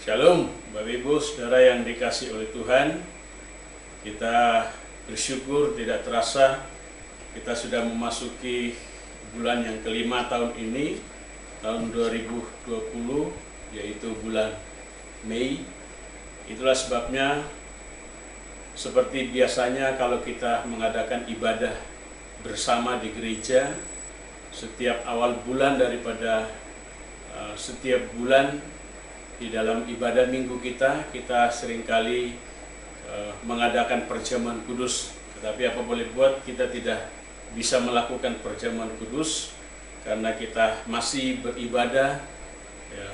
Shalom, Bapak Ibu, Saudara yang dikasihi oleh Tuhan. Kita bersyukur tidak terasa kita sudah memasuki bulan yang kelima tahun ini, tahun 2020, yaitu bulan Mei. Itulah sebabnya seperti biasanya kalau kita mengadakan ibadah bersama di gereja, setiap awal bulan daripada setiap bulan di dalam ibadah minggu kita seringkali mengadakan perjamuan kudus. Tetapi apa boleh buat, kita tidak bisa melakukan perjamuan kudus karena kita masih beribadah ya,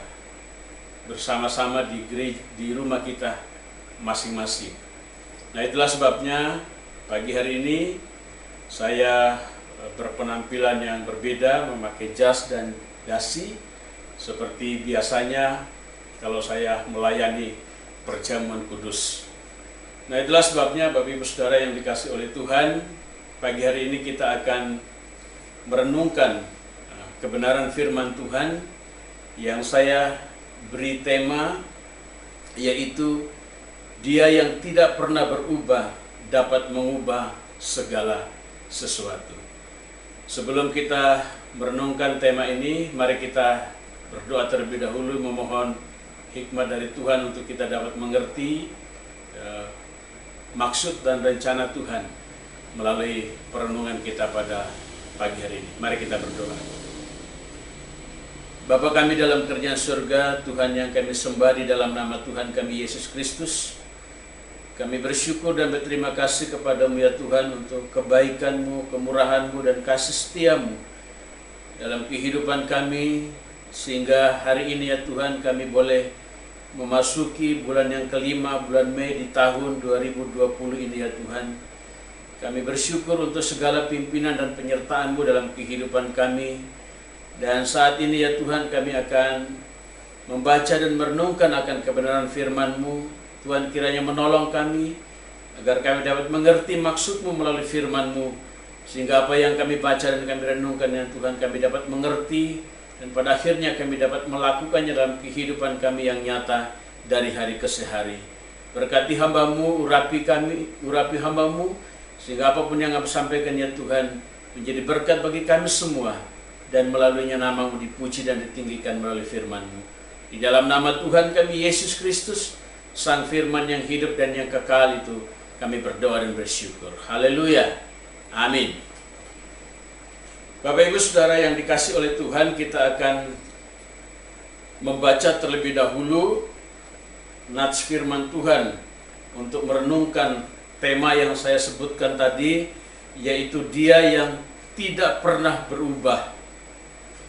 bersama-sama di gereja, di rumah kita masing-masing. Nah, itulah sebabnya pagi hari ini saya berpenampilan yang berbeda, memakai jas dan dasi seperti biasanya kalau saya melayani perjamuan kudus. Nah, itulah sebabnya Bapak Ibu Saudara yang dikasihi oleh Tuhan, pagi hari ini kita akan merenungkan kebenaran firman Tuhan yang saya beri tema, yaitu Dia yang tidak pernah berubah dapat mengubah segala sesuatu. Sebelum kita merenungkan tema ini, mari kita berdoa terlebih dahulu, memohon hikmat dari Tuhan untuk kita dapat mengerti maksud dan rencana Tuhan melalui perenungan kita pada pagi hari ini. Mari kita berdoa. Bapa kami dalam kerajaan surga, Tuhan yang kami sembah di dalam nama Tuhan kami Yesus Kristus, kami bersyukur dan berterima kasih kepadamu ya Tuhan untuk kebaikan-Mu, kemurahan-Mu dan kasih setia-Mu dalam kehidupan kami, sehingga hari ini ya Tuhan kami boleh memasuki bulan yang kelima, bulan Mei di tahun 2020 ini ya Tuhan. Kami bersyukur untuk segala pimpinan dan penyertaan-Mu dalam kehidupan kami. Dan saat ini ya Tuhan kami akan membaca dan merenungkan akan kebenaran firman-Mu. Tuhan kiranya menolong kami agar kami dapat mengerti maksud-Mu melalui firman-Mu, sehingga apa yang kami baca dan kami renungkan ya Tuhan kami dapat mengerti, dan pada akhirnya kami dapat melakukannya dalam kehidupan kami yang nyata dari hari ke hari. Berkati hamba-Mu, urapi kami, urapi hamba-Mu, sehingga apapun yang kami sampaikan ya Tuhan menjadi berkat bagi kami semua, dan melaluinya nama-Mu dipuji dan ditinggikan melalui firman-Mu. Di dalam nama Tuhan kami Yesus Kristus, Sang Firman yang hidup dan yang kekal itu, kami berdoa dan bersyukur. Haleluya. Amin. Bapak Ibu Saudara yang dikasihi oleh Tuhan, kita akan membaca terlebih dahulu nats firman Tuhan untuk merenungkan tema yang saya sebutkan tadi, yaitu Dia yang tidak pernah berubah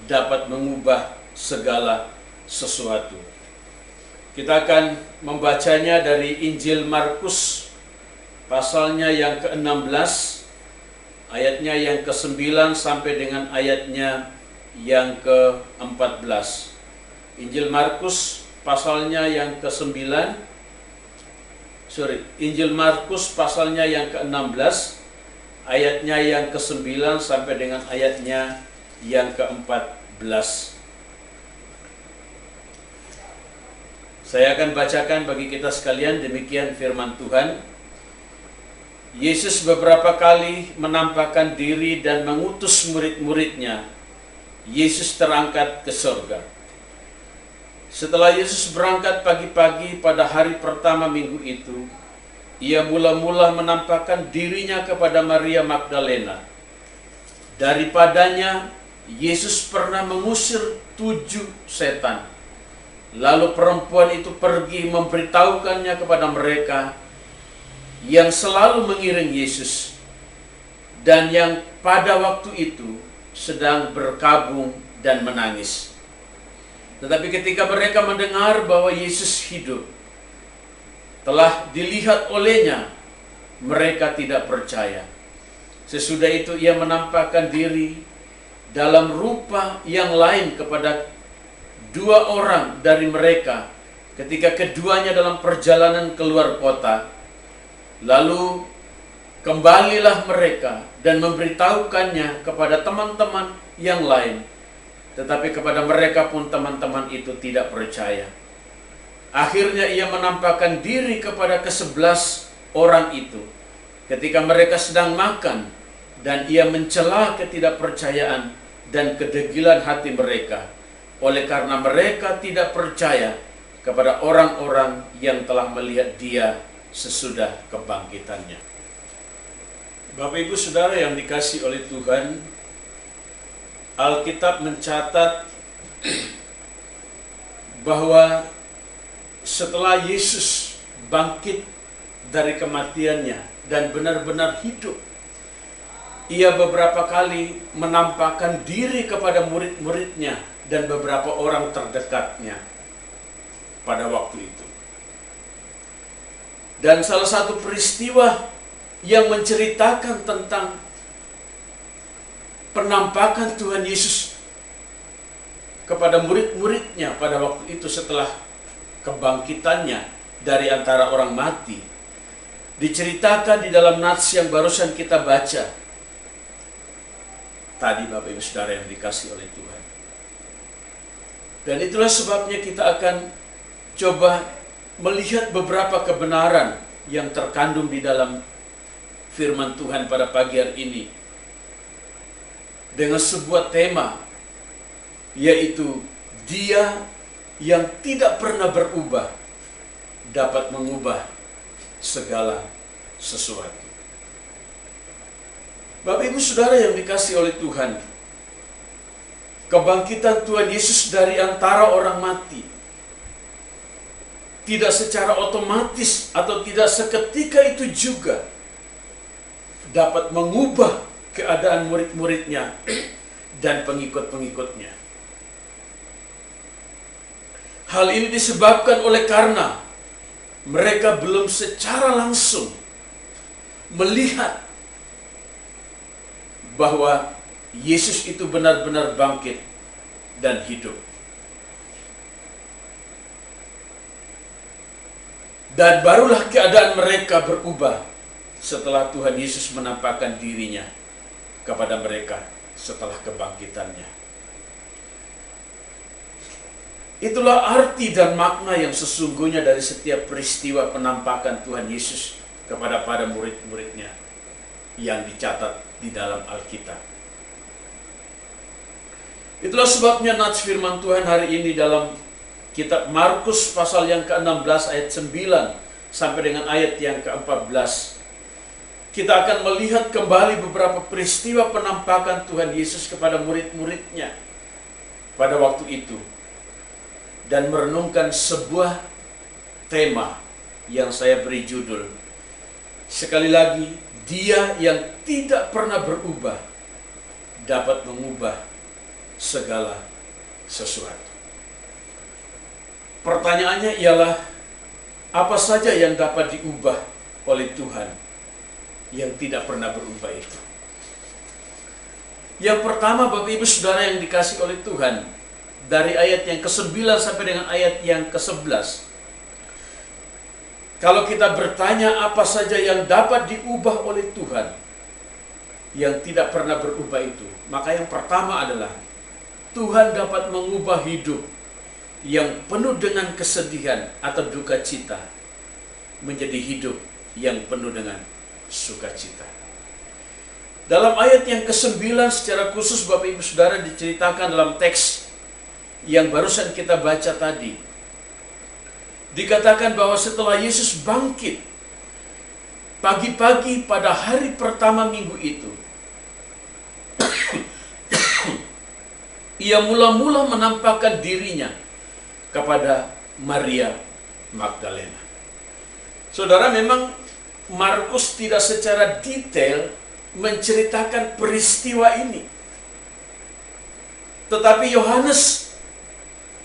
dapat mengubah segala sesuatu. Kita akan membacanya dari Injil Markus pasalnya yang ke-16, ayatnya yang ke-9 sampai dengan ayatnya yang ke-14. Injil Markus pasalnya yang ke-9, Injil Markus pasalnya yang ke-16, ayatnya yang ke-9 sampai dengan ayatnya yang ke-14. Saya akan bacakan bagi kita sekalian, demikian firman Tuhan. Yesus beberapa kali menampakkan diri dan mengutus murid-muridnya. Yesus terangkat ke surga. Setelah Yesus berangkat pagi-pagi pada hari pertama minggu itu, Ia mula-mula menampakkan dirinya kepada Maria Magdalena. Daripadanya, Yesus pernah mengusir 7 setan. Lalu perempuan itu pergi memberitahukannya kepada mereka yang selalu mengiring Yesus dan yang pada waktu itu sedang berkabung dan menangis. Tetapi ketika mereka mendengar bahwa Yesus hidup, telah dilihat olehnya, mereka tidak percaya. Sesudah itu Ia menampakkan diri dalam rupa yang lain kepada 2 orang dari mereka ketika keduanya dalam perjalanan keluar kota. Lalu kembalilah mereka dan memberitahukannya kepada teman-teman yang lain. Tetapi kepada mereka pun teman-teman itu tidak percaya. Akhirnya ia menampakkan diri kepada ke-11 orang itu ketika mereka sedang makan, dan ia mencela ketidakpercayaan dan kedegilan hati mereka, oleh karena mereka tidak percaya kepada orang-orang yang telah melihat dia sesudah kebangkitannya. Bapak Ibu Saudara yang dikasihi oleh Tuhan, Alkitab mencatat bahwa setelah Yesus bangkit dari kematiannya dan benar-benar hidup, ia beberapa kali menampakkan diri kepada murid-muridnya dan beberapa orang terdekatnya pada waktu itu. Dan salah satu peristiwa yang menceritakan tentang penampakan Tuhan Yesus kepada murid-muridnya pada waktu itu setelah kebangkitannya dari antara orang mati, diceritakan di dalam nats yang barusan kita baca tadi, Bapak Ibu Saudara yang dikasihi oleh Tuhan. Dan itulah sebabnya kita akan coba melihat beberapa kebenaran yang terkandung di dalam firman Tuhan pada pagi hari ini dengan sebuah tema, yaitu Dia yang tidak pernah berubah dapat mengubah segala sesuatu. Bapak Ibu Saudara yang dikasihi oleh Tuhan, kebangkitan Tuhan Yesus dari antara orang mati tidak secara otomatis atau tidak seketika itu juga dapat mengubah keadaan murid-muridnya dan pengikut-pengikutnya. Hal ini disebabkan oleh karena mereka belum secara langsung melihat bahwa Yesus itu benar-benar bangkit dan hidup. Dan barulah keadaan mereka berubah setelah Tuhan Yesus menampakkan dirinya kepada mereka setelah kebangkitannya. Itulah arti dan makna yang sesungguhnya dari setiap peristiwa penampakan Tuhan Yesus kepada para murid-muridnya yang dicatat di dalam Alkitab. Itulah sebabnya nats firman Tuhan hari ini dalam kitab Markus pasal yang ke-16 ayat 9 sampai dengan ayat yang ke-14. Kita akan melihat kembali beberapa peristiwa penampakan Tuhan Yesus kepada murid-muridnya pada waktu itu, dan merenungkan sebuah tema yang saya beri judul, sekali lagi, Dia yang tidak pernah berubah dapat mengubah segala sesuatu. Pertanyaannya ialah, apa saja yang dapat diubah oleh Tuhan yang tidak pernah berubah itu? Yang pertama, Bapak Ibu Saudara yang dikasihi oleh Tuhan, dari ayat yang ke-9 sampai dengan ayat yang ke-11. Kalau kita bertanya apa saja yang dapat diubah oleh Tuhan yang tidak pernah berubah itu, maka yang pertama adalah Tuhan dapat mengubah hidup yang penuh dengan kesedihan atau duka cita menjadi hidup yang penuh dengan sukacita. Dalam ayat yang ke-9 secara khusus, Bapak Ibu Saudara, diceritakan dalam teks yang barusan kita baca tadi, dikatakan bahwa setelah Yesus bangkit pagi-pagi pada hari pertama minggu itu, ia mula-mula menampakkan dirinya kepada Maria Magdalena. Saudara, memang Markus tidak secara detail menceritakan peristiwa ini, tetapi Yohanes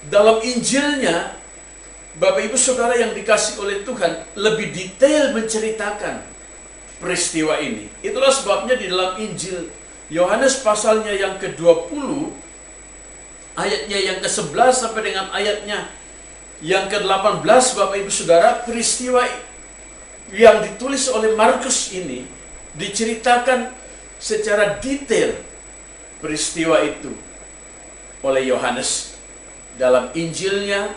dalam Injilnya, Bapak Ibu Saudara yang dikasihi oleh Tuhan, lebih detail menceritakan peristiwa ini. Itulah sebabnya di dalam Injil Yohanes pasalnya yang ke-20, ayatnya yang ke-11 sampai dengan ayatnya yang ke-18, Bapak Ibu Saudara, peristiwa yang ditulis oleh Markus ini diceritakan secara detail peristiwa itu oleh Yohanes dalam Injilnya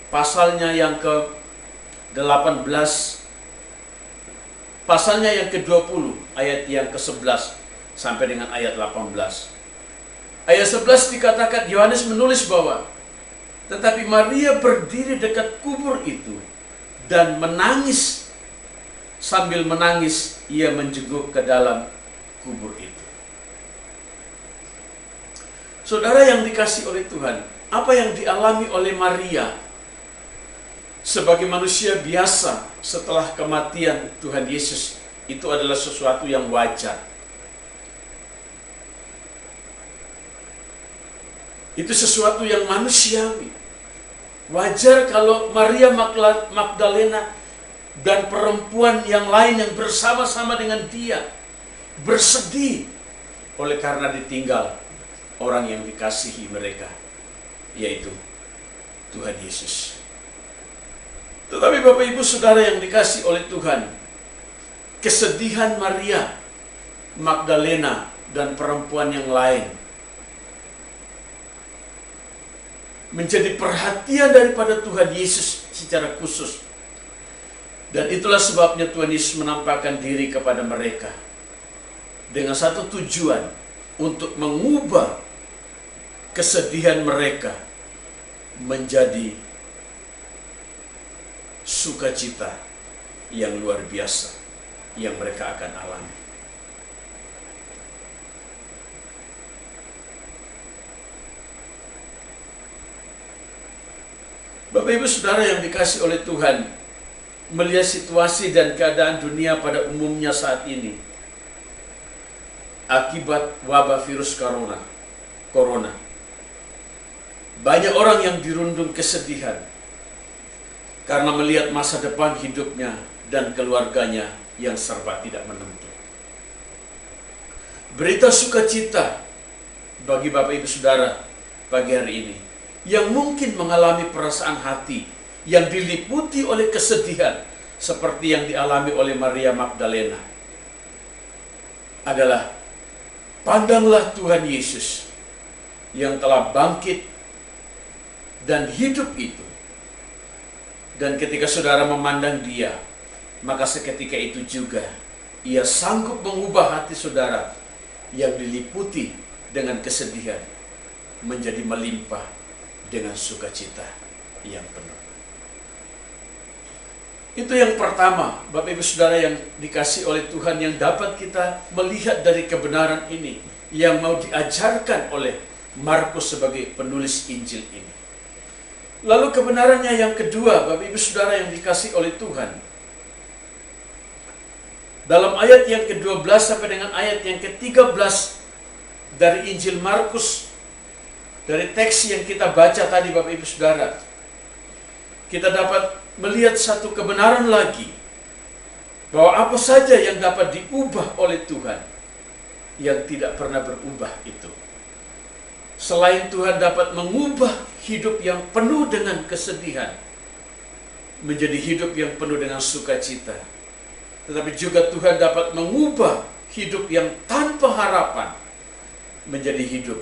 pasalnya yang ke-18, pasalnya yang ke-20, ayat yang ke-11 sampai dengan ayat 18. Ayat 11 dikatakan, Yohanes menulis bahwa tetapi Maria berdiri dekat kubur itu dan menangis. Sambil menangis, ia menjenguk ke dalam kubur itu. Saudara yang dikasihi oleh Tuhan, apa yang dialami oleh Maria sebagai manusia biasa setelah kematian Tuhan Yesus itu adalah sesuatu yang wajar. Itu sesuatu yang manusiawi. Wajar kalau Maria Magdalena dan perempuan yang lain yang bersama-sama dengan dia bersedih oleh karena ditinggal orang yang dikasihi mereka, yaitu Tuhan Yesus. Tetapi Bapak Ibu Saudara yang dikasihi oleh Tuhan, kesedihan Maria Magdalena dan perempuan yang lain menjadi perhatian daripada Tuhan Yesus secara khusus. Dan itulah sebabnya Tuhan Yesus menampakkan diri kepada mereka dengan satu tujuan, untuk mengubah kesedihan mereka menjadi sukacita yang luar biasa yang mereka akan alami. Bapak Ibu Saudara yang dikasihi oleh Tuhan, melihat situasi dan keadaan dunia pada umumnya saat ini akibat wabah virus corona, banyak orang yang dirundung kesedihan karena melihat masa depan hidupnya dan keluarganya yang serba tidak menentu. Berita sukacita bagi Bapak Ibu Saudara pagi hari ini yang mungkin mengalami perasaan hati yang diliputi oleh kesedihan seperti yang dialami oleh Maria Magdalena adalah, pandanglah Tuhan Yesus yang telah bangkit dan hidup itu. Dan ketika saudara memandang dia, maka seketika itu juga ia sanggup mengubah hati saudara yang diliputi dengan kesedihan menjadi melimpah dengan sukacita yang penuh. Itu yang pertama, Bapak Ibu Saudara yang dikasihi oleh Tuhan, yang dapat kita melihat dari kebenaran ini yang mau diajarkan oleh Markus sebagai penulis Injil ini. Lalu kebenarannya yang kedua, Bapak Ibu Saudara yang dikasihi oleh Tuhan, dalam ayat yang ke-12 sampai dengan ayat yang ke-13 dari Injil Markus, dari teks yang kita baca tadi Bapak Ibu Saudara, kita dapat melihat satu kebenaran lagi, bahwa apa saja yang dapat diubah oleh Tuhan, yang tidak pernah berubah itu, selain Tuhan dapat mengubah hidup yang penuh dengan kesedihan menjadi hidup yang penuh dengan sukacita, tetapi juga Tuhan dapat mengubah hidup yang tanpa harapan menjadi hidup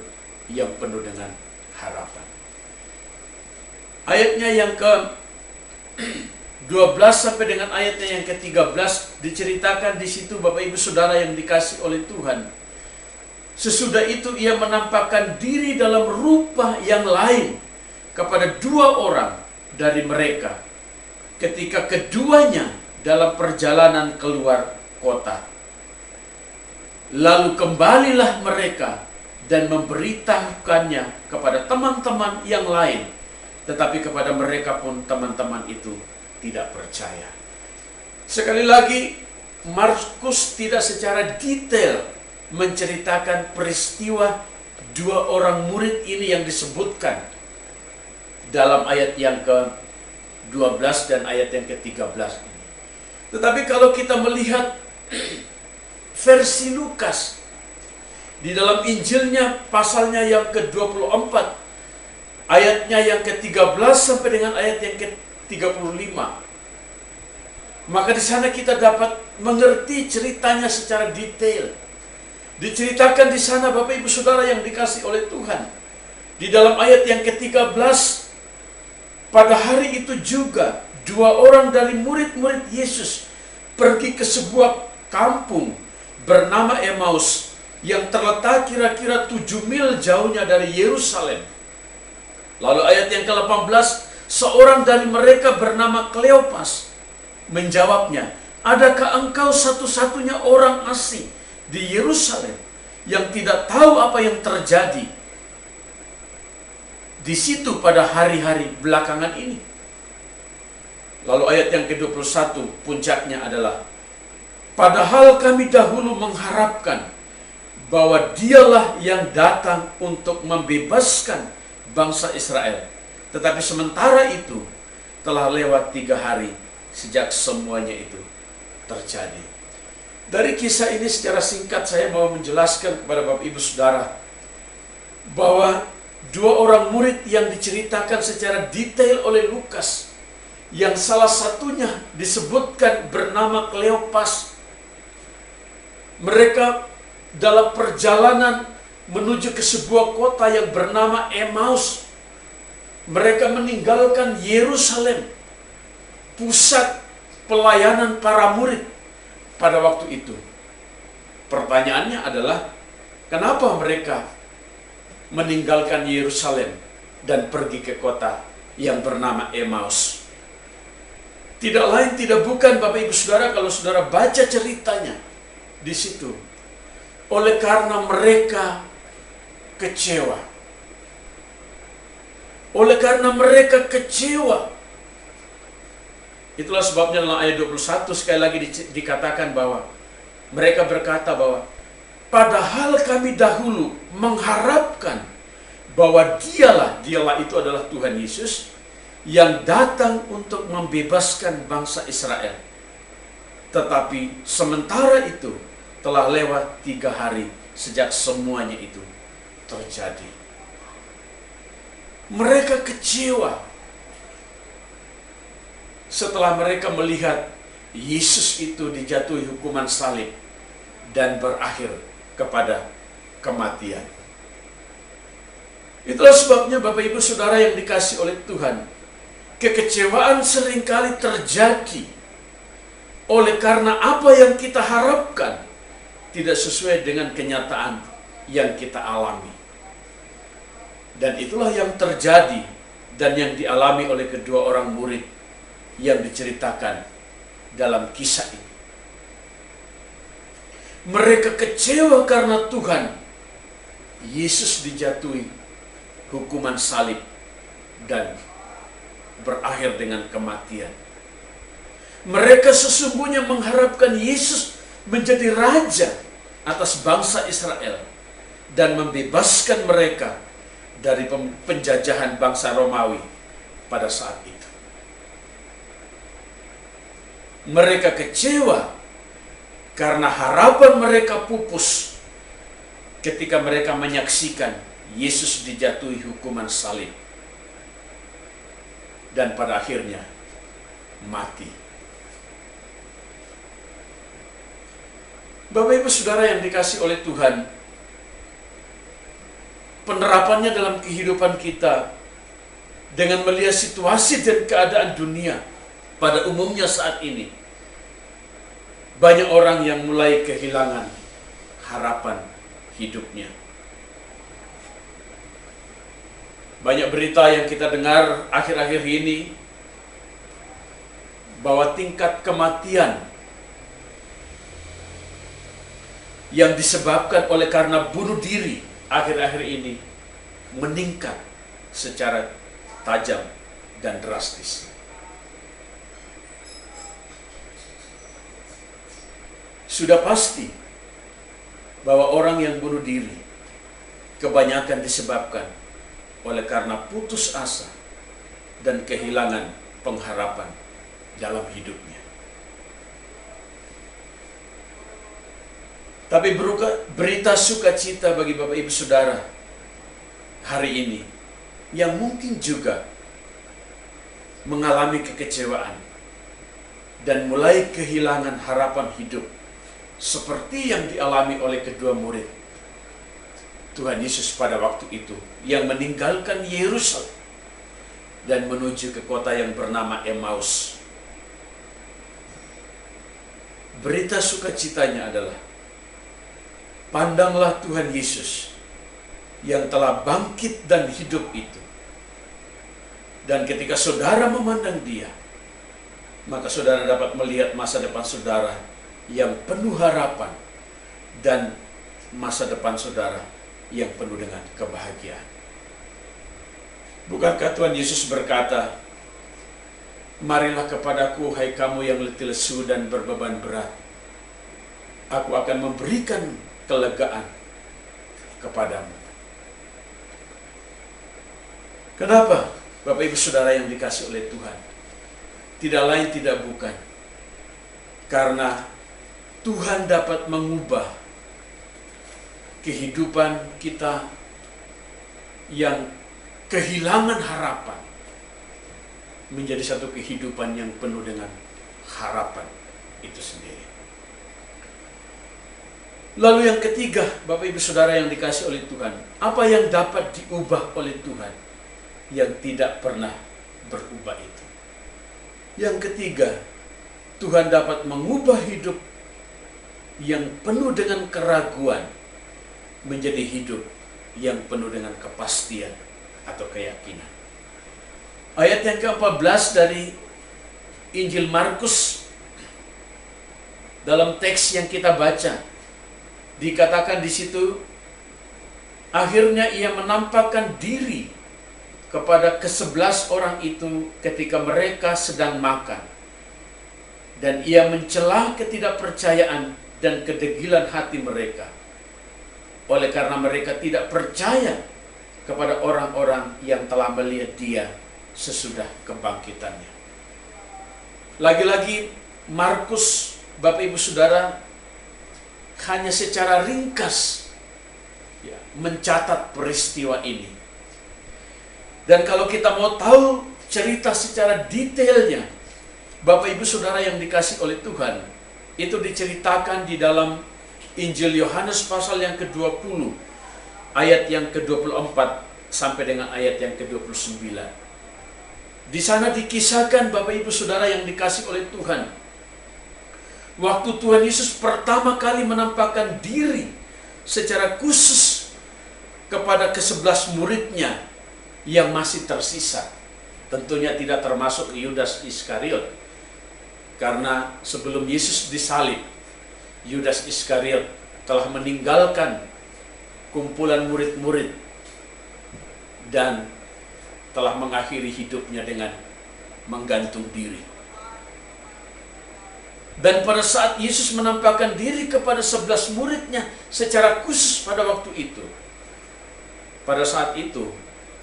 yang penuh dengan harapan. Ayatnya yang ke-12 sampai dengan ayatnya yang ke-13 diceritakan di situ, Bapak Ibu Saudara yang dikasihi oleh Tuhan. Sesudah itu ia menampakkan diri dalam rupa yang lain kepada dua orang dari mereka ketika keduanya dalam perjalanan keluar kota. Lalu kembalilah mereka dan memberitahukannya kepada teman-teman yang lain, tetapi kepada mereka pun teman-teman itu tidak percaya. Sekali lagi, Markus tidak secara detail menceritakan peristiwa dua orang murid ini yang disebutkan dalam ayat yang ke-12 dan ayat yang ke-13 ini. Tetapi kalau kita melihat versi Lukas, di dalam Injilnya pasalnya yang ke-24, ayatnya yang ke-13 sampai dengan ayat yang ke-35, maka di sana kita dapat mengerti ceritanya secara detail. Diceritakan di sana Bapak Ibu Saudara yang dikasihi oleh Tuhan, di dalam ayat yang ke-13 Pada hari itu juga, 2 orang dari murid-murid Yesus pergi ke sebuah kampung bernama Emmaus yang terletak kira-kira 7 mil jauhnya dari Yerusalem. Lalu ayat yang ke-18, seorang dari mereka bernama Kleopas menjawabnya, adakah engkau satu-satunya orang asing di Yerusalem yang tidak tahu apa yang terjadi di situ pada hari-hari belakangan ini? Lalu ayat yang ke-21 puncaknya adalah, padahal kami dahulu mengharapkan bahwa dialah yang datang untuk membebaskan bangsa Israel. Tetapi sementara itu telah lewat 3 hari sejak semuanya itu terjadi. Dari kisah ini secara singkat saya mau menjelaskan kepada Bapak Ibu Saudara bahwa 2 orang murid yang diceritakan secara detail oleh Lukas, yang salah satunya disebutkan bernama Kleopas. Mereka dalam perjalanan menuju ke sebuah kota yang bernama Emmaus. Mereka meninggalkan Yerusalem, pusat pelayanan para murid pada waktu itu. Pertanyaannya adalah, kenapa mereka meninggalkan Yerusalem dan pergi ke kota yang bernama Emmaus? Tidak lain tidak bukan Bapak Ibu Saudara, kalau saudara baca ceritanya di situ, oleh karena mereka kecewa. Oleh karena mereka kecewa. Itulah sebabnya dalam ayat 21 sekali lagi dikatakan bahwa mereka berkata bahwa padahal kami dahulu mengharapkan bahwa dialah itu adalah Tuhan Yesus yang datang untuk membebaskan bangsa Israel. Tetapi sementara itu telah lewat 3 hari sejak semuanya itu terjadi. Mereka kecewa setelah mereka melihat Yesus itu dijatuhi hukuman salib dan berakhir kepada kematian. Itulah sebabnya Bapak Ibu Saudara yang dikasihi oleh Tuhan, kekecewaan seringkali terjadi oleh karena apa yang kita harapkan tidak sesuai dengan kenyataan yang kita alami. Dan itulah yang terjadi dan yang dialami oleh kedua orang murid yang diceritakan dalam kisah ini. Mereka kecewa karena Tuhan Yesus dijatuhi hukuman salib dan berakhir dengan kematian. Mereka sesungguhnya mengharapkan Yesus menjadi raja atas bangsa Israel dan membebaskan mereka dari penjajahan bangsa Romawi pada saat itu. Mereka kecewa karena harapan mereka pupus ketika mereka menyaksikan Yesus dijatuhi hukuman salib dan pada akhirnya mati. Bapak Ibu Saudara yang dikasihi oleh Tuhan, penerapannya dalam kehidupan kita dengan melihat situasi dan keadaan dunia pada umumnya saat ini, banyak orang yang mulai kehilangan harapan hidupnya. Banyak berita yang kita dengar akhir-akhir ini bahwa tingkat kematian yang disebabkan oleh karena bunuh diri akhir-akhir ini meningkat secara tajam dan drastis. Sudah pasti bahwa orang yang bunuh diri kebanyakan disebabkan oleh karena putus asa dan kehilangan pengharapan dalam hidupnya. Tapi berita sukacita bagi Bapak Ibu Saudara hari ini yang mungkin juga mengalami kekecewaan dan mulai kehilangan harapan hidup seperti yang dialami oleh kedua murid Tuhan Yesus pada waktu itu yang meninggalkan Yerusalem dan menuju ke kota yang bernama Emmaus. Berita sukacitanya adalah, pandanglah Tuhan Yesus yang telah bangkit dan hidup itu. Dan ketika saudara memandang Dia, maka saudara dapat melihat masa depan saudara yang penuh harapan dan masa depan saudara yang penuh dengan kebahagiaan. Bukankah Tuhan Yesus berkata, marilah kepadaku, hai kamu yang letih lesu dan berbeban berat, aku akan memberikan kelegaan kepadamu. Kenapa, Bapak Ibu Saudara yang dikasih oleh Tuhan? Tidak lain tidak bukan karena Tuhan dapat mengubah kehidupan kita yang kehilangan harapan menjadi satu kehidupan yang penuh dengan harapan itu sendiri. Lalu yang ketiga, Bapak Ibu Saudara yang dikasih oleh Tuhan, apa yang dapat diubah oleh Tuhan yang tidak pernah berubah itu? Yang ketiga, Tuhan dapat mengubah hidup yang penuh dengan keraguan menjadi hidup yang penuh dengan kepastian atau keyakinan. Ayat yang ke-14 dari Injil Markus dalam teks yang kita baca, dikatakan di situ, akhirnya ia menampakkan diri kepada ke-11 orang itu ketika mereka sedang makan. Dan ia mencela ketidakpercayaan dan kedegilan hati mereka, oleh karena mereka tidak percaya kepada orang-orang yang telah melihat Dia sesudah kebangkitannya. Lagi-lagi Markus, Bapak Ibu Saudara, hanya secara ringkas mencatat peristiwa ini. Dan kalau kita mau tahu cerita secara detailnya, Bapak Ibu Saudara yang dikasih oleh Tuhan, itu diceritakan di dalam Injil Yohanes pasal yang ke-20, ayat yang ke-24 sampai dengan ayat yang ke-29. Di sana dikisahkan, Bapak Ibu Saudara yang dikasih oleh Tuhan, waktu Tuhan Yesus pertama kali menampakkan diri secara khusus kepada ke-11 muridnya yang masih tersisa. Tentunya tidak termasuk Yudas Iskariot, karena sebelum Yesus disalib, Yudas Iskariot telah meninggalkan kumpulan murid-murid dan telah mengakhiri hidupnya dengan menggantung diri. Dan pada saat Yesus menampakkan diri kepada 11 muridnya secara khusus pada waktu itu, pada saat itu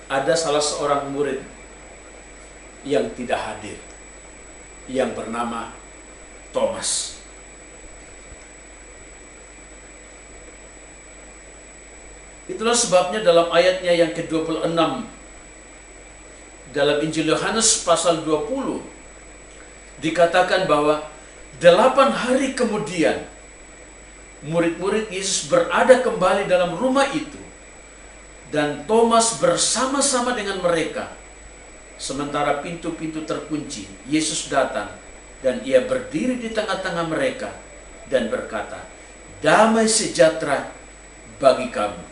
ada salah seorang murid yang tidak hadir, yang bernama Thomas. Itulah sebabnya dalam ayatnya yang ke-26 dalam Injil Yohanes pasal 20 dikatakan bahwa 8 hari kemudian murid-murid Yesus berada kembali dalam rumah itu, dan Thomas bersama-sama dengan mereka. Sementara pintu-pintu terkunci, Yesus datang dan ia berdiri di tengah-tengah mereka dan berkata, "Damai sejahtera bagi kamu."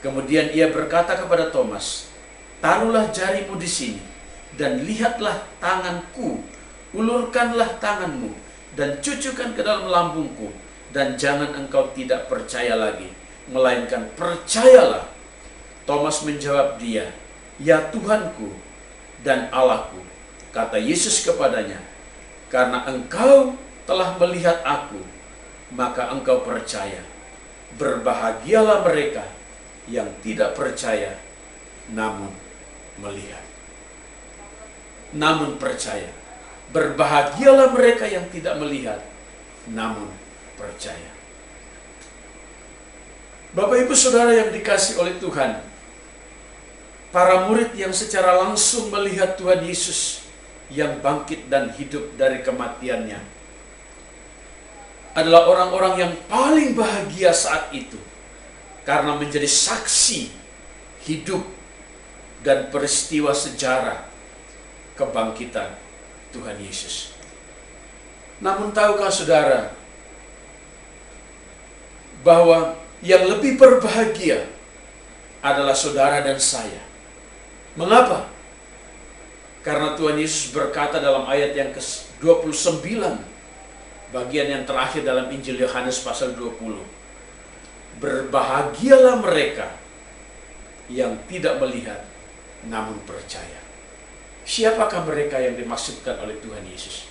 Kemudian ia berkata kepada Thomas, "Taruhlah jarimu di sini dan lihatlah tanganku, ulurkanlah tanganmu dan cucukkan ke dalam lambungku, dan jangan engkau tidak percaya lagi, melainkan percayalah." Thomas menjawab dia, "Ya Tuhanku dan Allahku." Kata Yesus kepadanya, "Karena engkau telah melihat aku, maka engkau percaya. Berbahagialah mereka yang tidak percaya namun melihat." Namun percaya. Berbahagialah mereka yang tidak melihat namun percaya. Bapak Ibu Saudara yang dikasih oleh Tuhan, para murid yang secara langsung melihat Tuhan Yesus yang bangkit dan hidup dari kematiannya adalah orang-orang yang paling bahagia saat itu, karena menjadi saksi hidup dan peristiwa sejarah kebangkitan Tuhan Yesus. Namun tahukah saudara bahwa yang lebih berbahagia adalah saudara dan saya? Mengapa? Karena Tuhan Yesus berkata dalam ayat yang ke-29, bagian yang terakhir dalam Injil Yohanes pasal 20. Berbahagialah mereka yang tidak melihat namun percaya. Siapakah mereka yang dimaksudkan oleh Tuhan Yesus?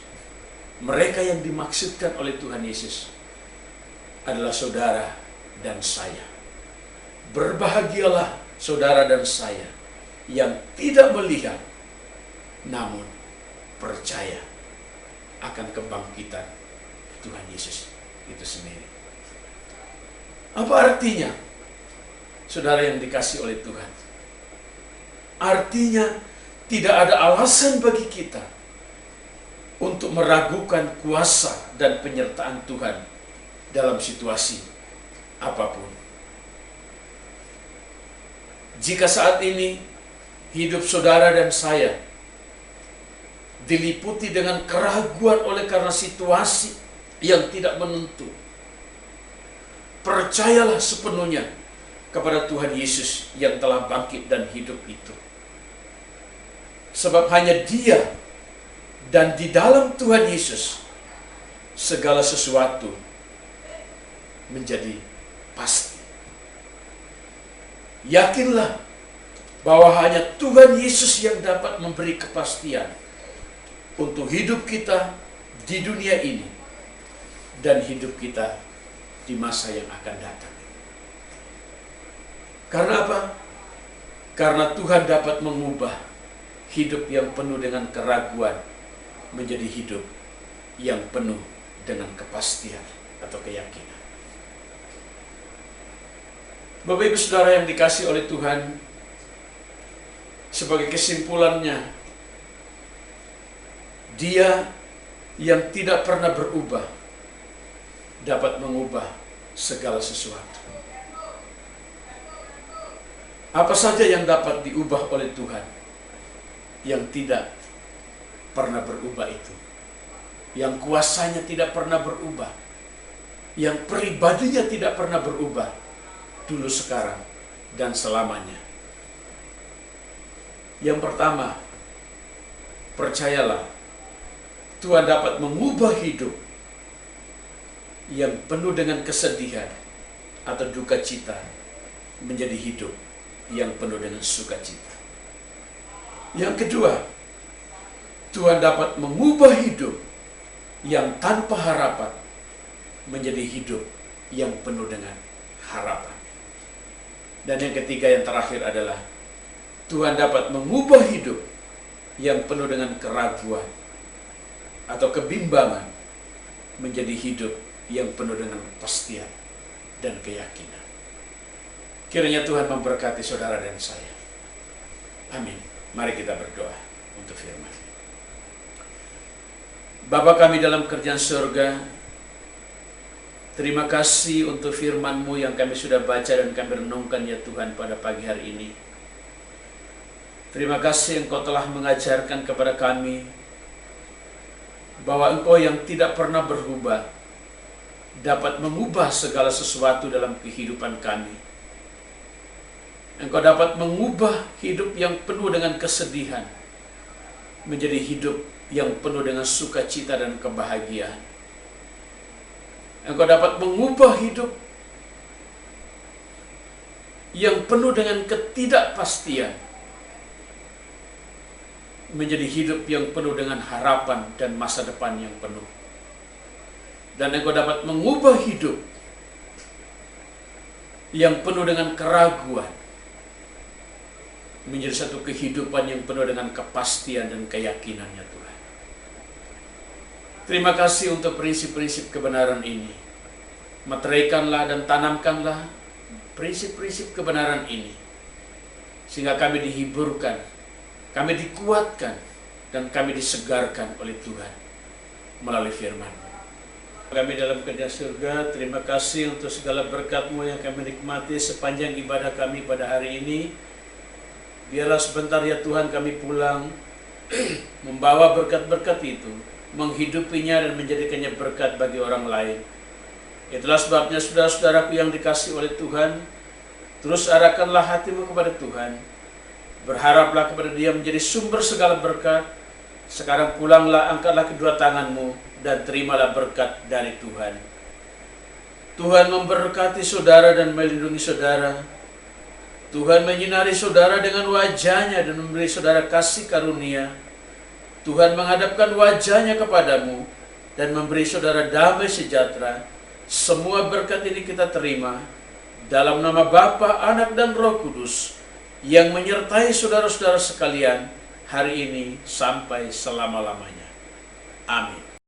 Mereka yang dimaksudkan oleh Tuhan Yesus adalah saudara dan saya. Berbahagialah saudara dan saya yang tidak melihat namun percaya akan kebangkitan Tuhan Yesus itu sendiri. Apa artinya, saudara yang dikasihi oleh Tuhan? Artinya tidak ada alasan bagi kita untuk meragukan kuasa dan penyertaan Tuhan dalam situasi apapun. Jika saat ini hidup saudara dan saya diliputi dengan keraguan oleh karena situasi yang tidak menentu, percayalah sepenuhnya kepada Tuhan Yesus yang telah bangkit dan hidup itu. Sebab hanya Dia dan di dalam Tuhan Yesus segala sesuatu menjadi pasti. Yakinlah bahwa hanya Tuhan Yesus yang dapat memberi kepastian untuk hidup kita di dunia ini dan hidup kita di masa yang akan datang. Karena apa? Karena Tuhan dapat mengubah hidup yang penuh dengan keraguan menjadi hidup yang penuh dengan kepastian atau keyakinan. Bapak Ibu Saudara yang dikasihi oleh Tuhan, sebagai kesimpulannya, Dia yang tidak pernah berubah dapat mengubah segala sesuatu. Apa saja yang dapat diubah oleh Tuhan yang tidak pernah berubah itu? Yang kuasanya tidak pernah berubah, yang pribadinya tidak pernah berubah, dulu, sekarang, dan selamanya. Yang pertama, percayalah, Tuhan dapat mengubah hidup yang penuh dengan kesedihan atau duka cita menjadi hidup yang penuh dengan sukacita. Yang kedua, Tuhan dapat mengubah hidup yang tanpa harapan menjadi hidup yang penuh dengan harapan. Dan yang ketiga, yang terakhir adalah Tuhan dapat mengubah hidup yang penuh dengan keraguan atau kebimbangan menjadi hidup yang penuh dengan kepastian dan keyakinan. Kiranya Tuhan memberkati saudara dan saya. Amin. Mari kita berdoa untuk firman. Bapa kami dalam kerajaan surga, terima kasih untuk firman-Mu yang kami sudah baca dan kami renungkan ya Tuhan pada pagi hari ini. Terima kasih Engkau telah mengajarkan kepada kami bahwa Engkau yang tidak pernah berubah dapat mengubah segala sesuatu dalam kehidupan kami. Engkau dapat mengubah hidup yang penuh dengan kesedihan menjadi hidup yang penuh dengan sukacita dan kebahagiaan. Engkau dapat mengubah hidup yang penuh dengan ketidakpastian menjadi hidup yang penuh dengan harapan dan masa depan yang penuh. Dan Engkau dapat mengubah hidup yang penuh dengan keraguan menjadi satu kehidupan yang penuh dengan kepastian dan keyakinannya Tuhan. Terima kasih untuk prinsip-prinsip kebenaran ini. Meteraikanlah dan tanamkanlah prinsip-prinsip kebenaran ini, sehingga kami dihiburkan, kami dikuatkan, dan kami disegarkan oleh Tuhan melalui firman. Kami dalam kerajaan surga, terima kasih untuk segala berkat-Mu yang kami nikmati sepanjang ibadah kami pada hari ini. Biarlah sebentar ya Tuhan kami pulang membawa berkat-berkat itu, menghidupinya dan menjadikannya berkat bagi orang lain. Itulah sebabnya saudara-saudaraku yang dikasihi oleh Tuhan, terus arahkanlah hatimu kepada Tuhan. Berharaplah kepada Dia menjadi sumber segala berkat. Sekarang pulanglah, angkatlah kedua tanganmu dan terimalah berkat dari Tuhan. Tuhan memberkati saudara dan melindungi saudara. Tuhan menyinari saudara dengan wajah-Nya dan memberi saudara kasih karunia. Tuhan menghadapkan wajah-Nya kepadamu dan memberi saudara damai sejahtera. Semua berkat ini kita terima dalam nama Bapa, Anak, dan Roh Kudus yang menyertai saudara-saudara sekalian hari ini sampai selama-lamanya. Amin.